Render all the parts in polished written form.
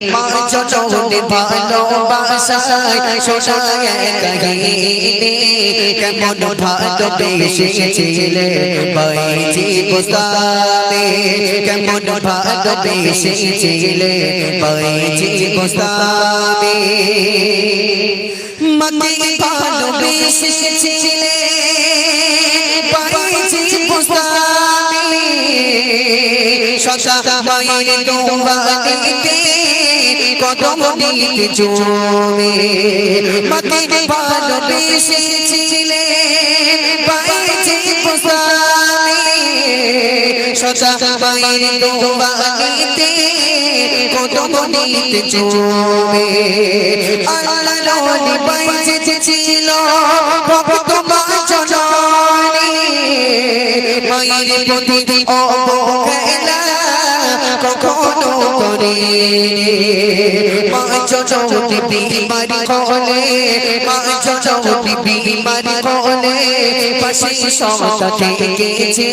মা জননী ভালোবাসায় শোনায় কাহিনী কেমন ভালোবেসেছিলে বাইজি বুস্তানে কেমন ভালোবেসেছিলে বাইজি বুস্তানে মাকে ভালোবেসেছিলে বাইজি বুস্তানে সদা মায়ের দোয়াতে কদম দিতে জমে মাকে ভালোবেসেছিলে বাইজি বুস্তানে সদা মায়ের দোয়াতে কদম দিতে জমে আল্লাহ নবী বাইজি ছিল ভক্ত মা জননী মায়ের প্রতি অবহেলা কখনো করেনি মা জননী বিমারি হলে মা জননী বিমারি হলে পাশে সদা থেকেছে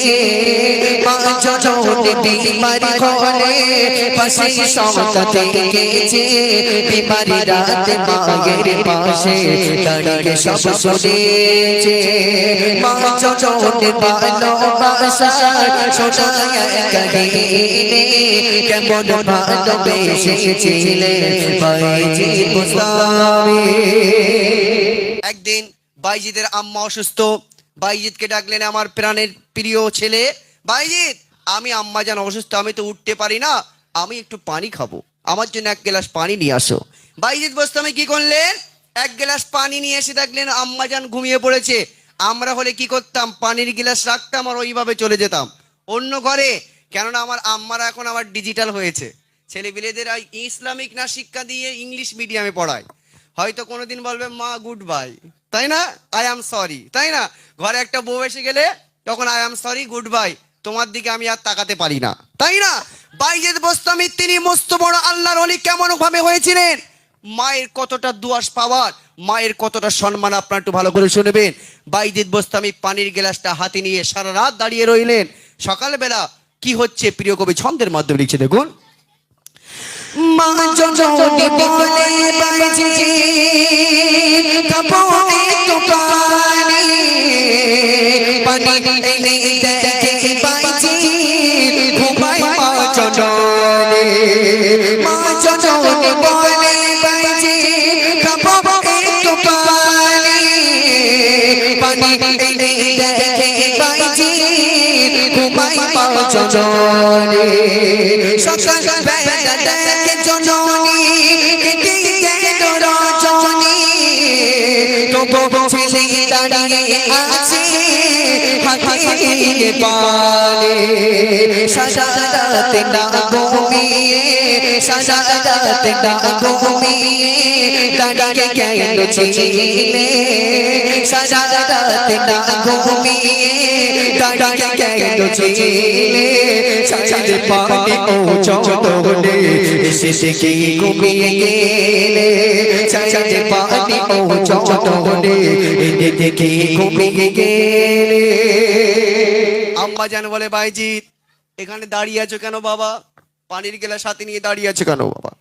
মা জননী বিমারি হলে পাশে সদা থেকেছে বিমারি রাতে মায়ের পাশে দাঁড়িয়ে সব শুনেছে মা জননী ভালোবাসা শোনায় কাহিনী কেমন ভালোবেসেছিলে বাইজি বুস্তানে। একদিন বাইজিদের আম্মা অসুস্থ। বাইজিদকে ডাকলেন, আমার প্রাণের প্রিয় ছেলে বাইজিদ, আমি আম্মা জান অসুস্থ, আমি তো উঠতে পারি না, আমি একটু পানি খাবো, আমার জন্য এক গ্লাস পানি নিয়ে আসো। বাইজিদ বুস্তামি কি করলেন, এক গ্লাস পানি নিয়ে এসে দেখলেন আম্মা জান ঘুমিয়ে পড়েছে। আমরা হলে কি করতাম, পানির গ্লাস রাখতাম আর ওইভাবে চলে যেতাম অন্য ঘরে, কেননা আমার আম্মারা এখন আবার ডিজিটাল হয়েছে, ছেলেপিলেদের ইসলামিক না শিক্ষা দিয়ে ইংলিশ মিডিয়ামে পড়ায়। হয়তো কোনোদিন বলবে মা গুড বাই, তাই না, আই এম সরি, তাই না, ঘরে একটা বউ এসে গেলে তখন I am sorry good bye, তোমার দিকে আমি আর তাকাতে পারি না, তাই না। বাইজিদ বুস্তামি তিনি মস্ত বড় আল্লাহর ওলি কেমন ভাবে হয়েছিলেন, মায়ের কতটা দুয়াস পাওয়ার, মায়ের কতটা সম্মান, আপনার একটু ভালো করে শুনবেন। বাইজিদ বুস্তামি পানির গ্লাসটা হাতে নিয়ে সারা রাত দাঁড়িয়ে রইলেন। সকালবেলা কি হচ্ছে প্রিয় কবি ছন্দের মাধ্যমে লিখছে, দেখুন। মা জননী বলে বাইজি কাপড়ে তো পানি এনে দেখে বাইজি ঘুমায় মা জননী। মা জননী বলে বাইজি কাপড়ে তো পানি এনে দেখে বাইজি ঘুমায় মা জননী। সকাল বেলা দেখে জননী রজনী তবু ছেলে দাঁড়িয়ে আছে হাতে পালে সারা রাতে না ঘুমিয়ে সারা রাতে না ঘুমিয়ে দাঁড়িয়ে গেল ছেলে সারা রাতে না ঘুমিয়ে দাঁড়িয়ে গেল ছেলে সাজে পানি ও চন্দনে এসে দেখে ঘুমিয়ে গেলে সাজে পানি ও চন্দনে এসে দেখে ঘুমিয়ে গেলে। আম্মা জান বলে বাইজিদ এখানে দাঁড়িয়ে আছো কেন বাবা, পানির গ্লাস হাতে নিয়ে দাঁড়িয়ে আছো কেন বাবা।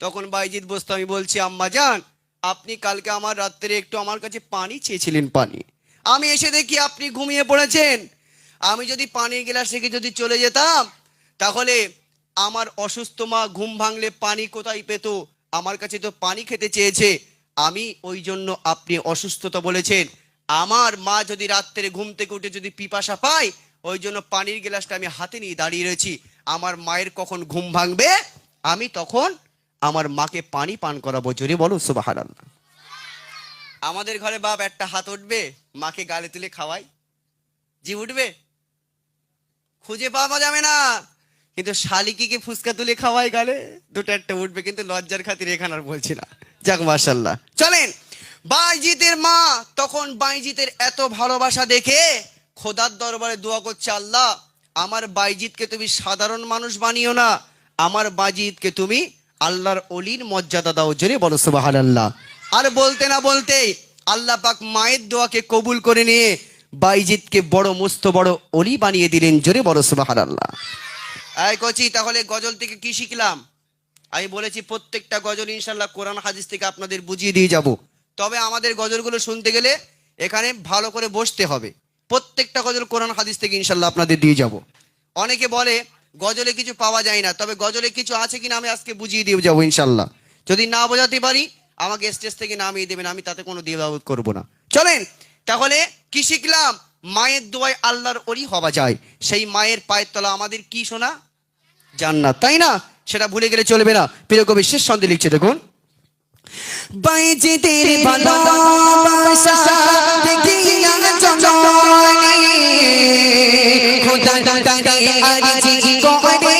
তখন বাইজিদ বুস্তামি বলছি, আম্মা জান আপনি কালকে আমার রাত্রে একটু আমার কাছে পানি চেয়েছিলেন, পানি, আমি এসে দেখি আপনি ঘুমিয়ে পড়েছেন, আমি যদি পানির গ্লাস রেখে যদি চলে যেতাম তাহলে আমার অসুস্থ মা ঘুম ভাঙলে পানি কোথায় পেত, আমার কাছে তো পানি খেতে চেয়েছে, আমি ওই জন্য আপনি অসুস্থতা বলেছেন, আমার মা যদি রাত্রে ঘুম থেকে উঠে যদি পিপাসা পায় ওই জন্য পানির গ্লাসটা আমি হাতে নিয়ে দাঁড়িয়ে রয়েছি, আমার মায়ের কখন ঘুম ভাঙবে আমি তখন আমার মাকে পানি পান করাবো, জোরে বলো সুবহানাল্লাহ। আমাদের ঘরে বাপ একটা হাত উঠবে মাকে গালে তুলে খাওয়াই, জি উঠবে, খুঁজে পাওয়া যাবে না, কিন্তু শালিকিকে ফুসকা তুলে খাওয়াই গালে দুটো একটা উঠবে, কিন্তু লজ্জার খাতিরে এখানে আর বলছি না, যাক মাশাআল্লাহ। চলেন, বাইজিতের মা তখন বাইজিতের এত ভালোবাসা দেখে খোদার দরবারে দোয়া করছে, আল্লাহ আমার বাইজিতকে তুমি সাধারণ মানুষ বানিও না, আমার বাইজিতকে তুমি আল্লাহর ওলির মর্যাদা দাও, জোরে বলো সুবহানাল্লাহ। আর বলতে না বলতে আল্লাহ পাক মায়ের দোয়াকে কবুল করে নিয়ে বাইজিদকে বড় মস্ত বড় ওলি বানিয়ে দিলেন, জোরে বলো সুবহানাল্লাহ। এই কচি, তাহলে গজল থেকে কি শিখলাম? আমি বলেছি প্রত্যেকটা গজল ইনশাল্লাহ কোরআন হাদিস থেকে আপনাদের বুঝিয়ে দিয়ে যাব। তবে আমাদের গজলগুলো শুনতে গেলে এখানে ভালো করে বসতে হবে। প্রত্যেকটা গজল কোরআন হাদিস থেকে ইনশাল্লাহ আপনাদের দিয়ে যাব। অনেকে বলে গজলে কিছু পাওয়া যায় না, তবে গজলে কিছু আছে কিনা আমি আজকে বুঝিয়ে দিয়ে যাবো ইনশাল্লাহ। যদি না বোঝাতে পারি আমাকে স্টেজ থেকে নামিয়ে দেবেন, আমি তাতে কোনো দ্বিধাবোধ করবো না। চলেন তাহলে কি শিখলাম? মায়ের দোয়ায় আল্লাহর ওলি হওয়া যায়। সেই মায়ের পায়ের তলা আমাদের কি শোনা? জান্নাত, তাই না? সেটা ভুলে গেলে চলবে না। প্রিয় কবি শেষ ছন্দে লিখছে, দেখুন। বাইজিদের ভালোবাসা দেখিয়া জননী খোদা তারে আরজি করে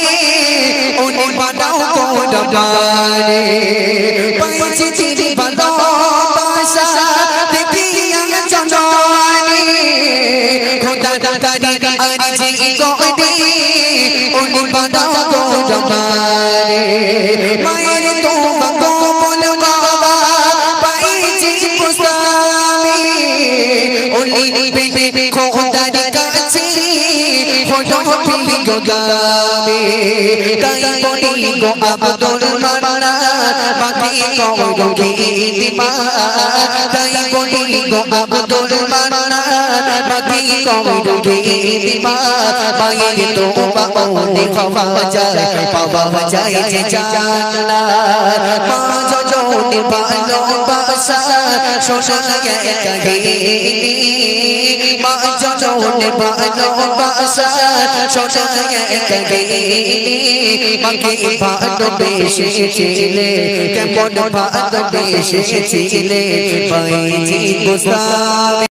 ওনে বানাও কোরবানি। বাইজিদের ভালোবাসা দেখিয়া জননী খোদা তারে আরজি করে ওনে বানাও কোরবানি। মায়ের তোমা কোমল বাবা পাইছি পুস্তামি ওলি বেবে খোদার কাছে ফটো ফিলি গোদামি। তাই বলি গো আব্দুল মান্নান বাকি কওলো গীতিমা। তাই বলি গো আব্দুল মান্নান বাকি কওলো গীতিমা। মায়ের তোমা ওনে পাওয়া যায়, পাওয়া যায় যে জান্নাত। মা জননীর ভালোবাসা শোনায় কাহিনী। মা জননীর ভালোবাসা শোনায় কাহিনী। মাকে ভালোবেসেছিলে কেমন ভালোবেসেছিলে বাইজি গোস্বামী।